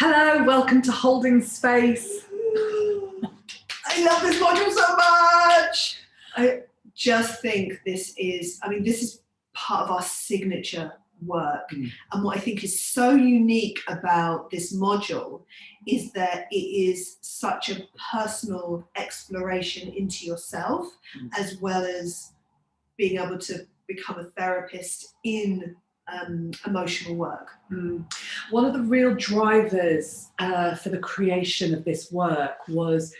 Hello, welcome to Holding Space. I love this module so much. I just think this is part of our signature work. And what I think is so unique about this module is that it is such a personal exploration into yourself, as well as being able to become a therapist in emotional work. One of the real drivers for the creation of this work was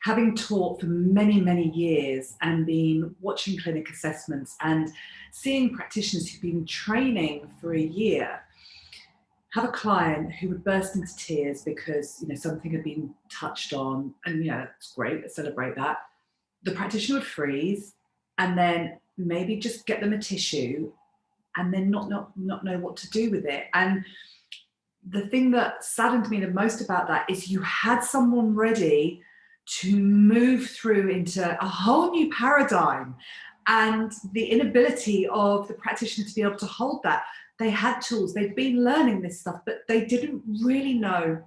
having taught for many, many years and been watching clinic assessments and seeing practitioners who've been training for a year have a client who would burst into tears because something had been touched on, and it's great, let's celebrate that. The practitioner would freeze and then maybe just get them a tissue and then not know what to do with it. And the thing that saddened me the most about that is you had someone ready to move through into a whole new paradigm, and the inability of the practitioner to be able to hold that. They had tools, they'd been learning this stuff, but they didn't really know.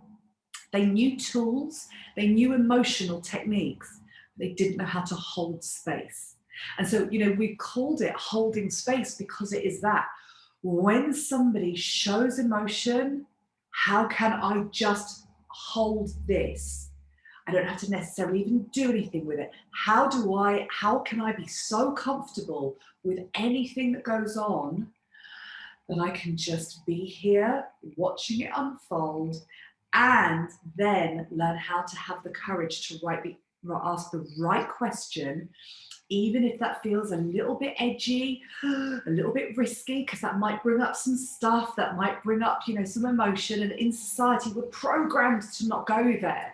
They knew tools, they knew emotional techniques, they didn't know how to hold space. And so, we called it holding space because it is that. When somebody shows emotion, how can I just hold this? I don't have to necessarily even do anything with it. How can I be so comfortable with anything that goes on that I can just be here watching it unfold, and then learn how to have the courage to ask the right question, even if that feels a little bit edgy, a little bit risky, because that might bring up some stuff, that might bring up, some emotion, and in society we're programmed to not go there.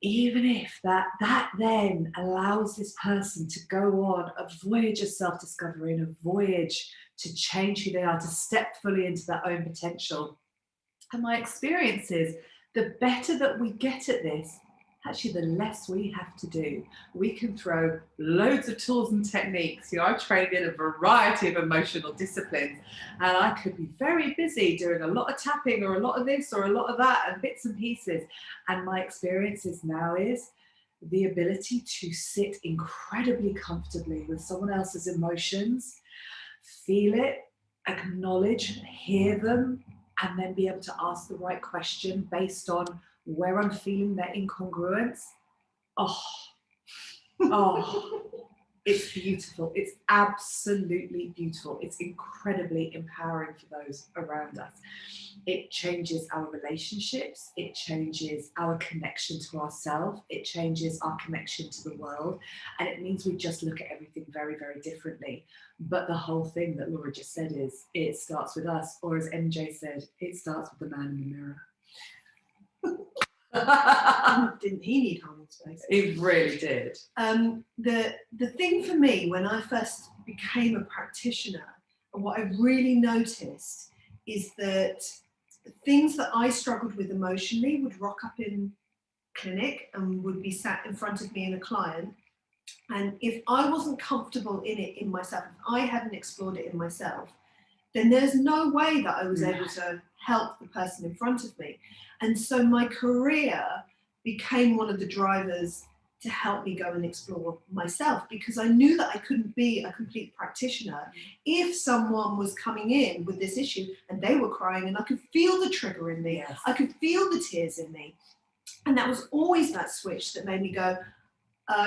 Even if that then allows this person to go on a voyage of self-discovery and a voyage to change who they are, to step fully into their own potential. And my experience is, the better that we get at this, actually the less we have to do. We can throw loads of tools and techniques. I trained in a variety of emotional disciplines, and I could be very busy doing a lot of tapping or a lot of this or a lot of that and bits and pieces. And my experience now is the ability to sit incredibly comfortably with someone else's emotions, feel it, acknowledge, hear them, and then be able to ask the right question based on where I'm feeling their incongruence. It's beautiful. It's absolutely beautiful. It's incredibly empowering for those around us. It changes our relationships. It changes our connection to ourselves. It changes our connection to the world. And it means we just look at everything very, very differently. But the whole thing that Laura just said is, it starts with us. Or as MJ said, it starts with the man in the mirror. Didn't he need holding space? He really did. The thing for me, when I first became a practitioner, and what I really noticed is that things that I struggled with emotionally would rock up in clinic and would be sat in front of me and a client. And if I wasn't comfortable in it in myself, if I hadn't explored it in myself, then there's no way that I was able to help the person in front of me. And so my career became one of the drivers to help me go and explore myself, because I knew that I couldn't be a complete practitioner if someone was coming in with this issue and they were crying and I could feel the trigger in me. Yes. I could feel the tears in me. And that was always that switch that made me go,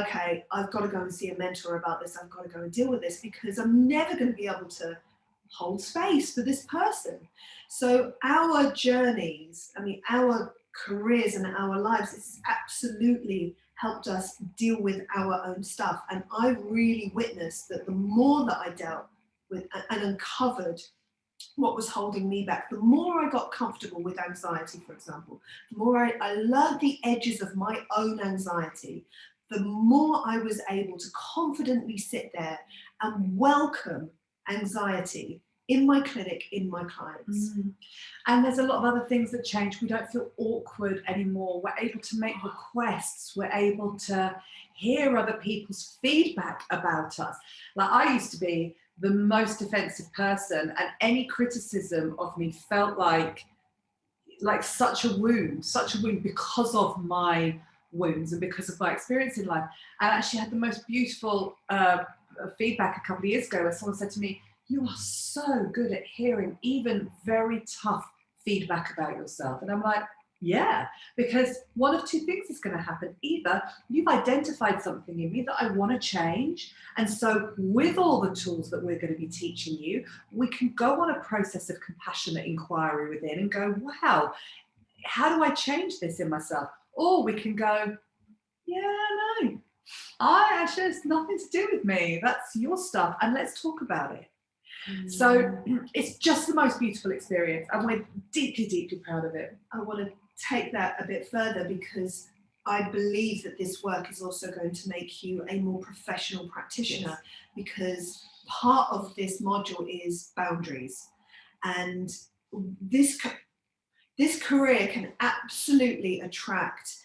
okay, I've got to go and see a mentor about this. I've got to go and deal with this, because I'm never going to be able to hold space for this person. So our journeys, our careers and our lives, it's absolutely helped us deal with our own stuff. And I really witnessed that the more that I dealt with and uncovered what was holding me back, the more I got comfortable with anxiety, for example, the more I learned the edges of my own anxiety, the more I was able to confidently sit there and welcome anxiety in my clinic, in my clients. And there's a lot of other things that change. We don't feel awkward anymore. We're able to make requests. We're able to hear other people's feedback about us. Like, I used to be the most defensive person, and any criticism of me felt like like such a wound because of my wounds and because of my experience in life. And I actually had the most beautiful feedback a couple of years ago where someone said to me, "You are so good at hearing even very tough feedback about yourself." And I'm like, yeah, because one of two things is going to happen. Either you've identified something in me that I want to change. And so with all the tools that we're going to be teaching you, we can go on a process of compassionate inquiry within and go, wow, how do I change this in myself? Or we can go, yeah, no, it's nothing to do with me. That's your stuff. And let's talk about it. So it's just the most beautiful experience, and we're deeply, deeply proud of it. I want to take that a bit further because I believe that this work is also going to make you a more professional practitioner, yes. Because part of this module is boundaries, and this career can absolutely attract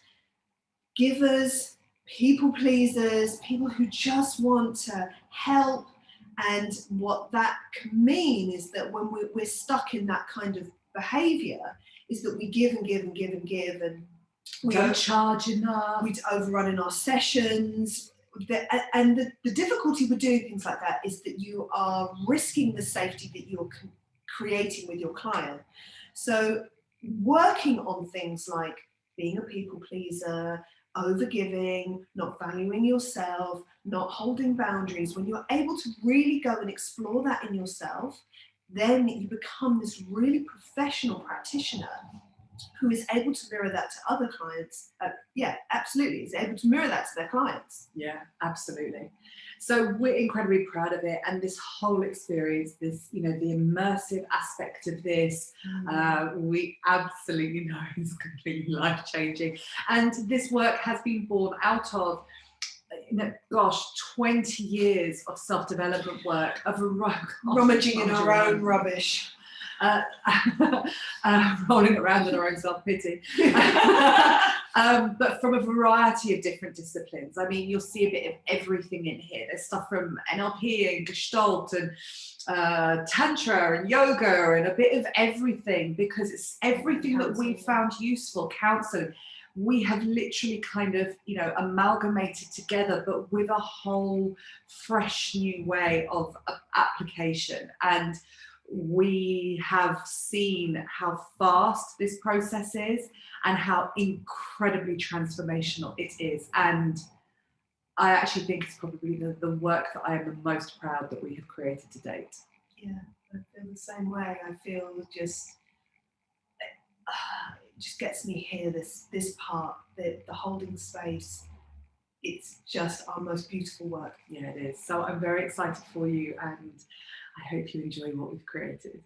givers, people pleasers, people who just want to help. And what that can mean is that when we're stuck in that kind of behaviour, is that we give and give and give and give, and we don't charge enough. We overrun in our sessions. And the difficulty with doing things like that is that you are risking the safety that you're creating with your client. So working on things like being a people pleaser, overgiving, not valuing yourself, not holding boundaries, when you're able to really go and explore that in yourself, then you become this really professional practitioner who is able to mirror that to other clients. Yeah, absolutely. Is able to mirror that to their clients. Yeah, absolutely. So we're incredibly proud of it, and this whole experience, this, the immersive aspect of this, we absolutely know is completely life-changing. And this work has been born out of 20 years of self-development work, of rummaging in our own rubbish. Rolling around in our own self-pity. But from a variety of different disciplines. I mean, you'll see a bit of everything in here. There's stuff from NLP and Gestalt and Tantra and yoga and a bit of everything, because it's everything that we found useful. Counseling, we have literally kind of, amalgamated together, but with a whole fresh new way of application. And we have seen how fast this process is and how incredibly transformational it is. And I actually think it's probably the work that I am the most proud that we have created to date. Yeah, I feel the same way. I feel it just gets me here, this part, the holding space. It's just our most beautiful work. Yeah, it is. So I'm very excited for you, and I hope you enjoy what we've created.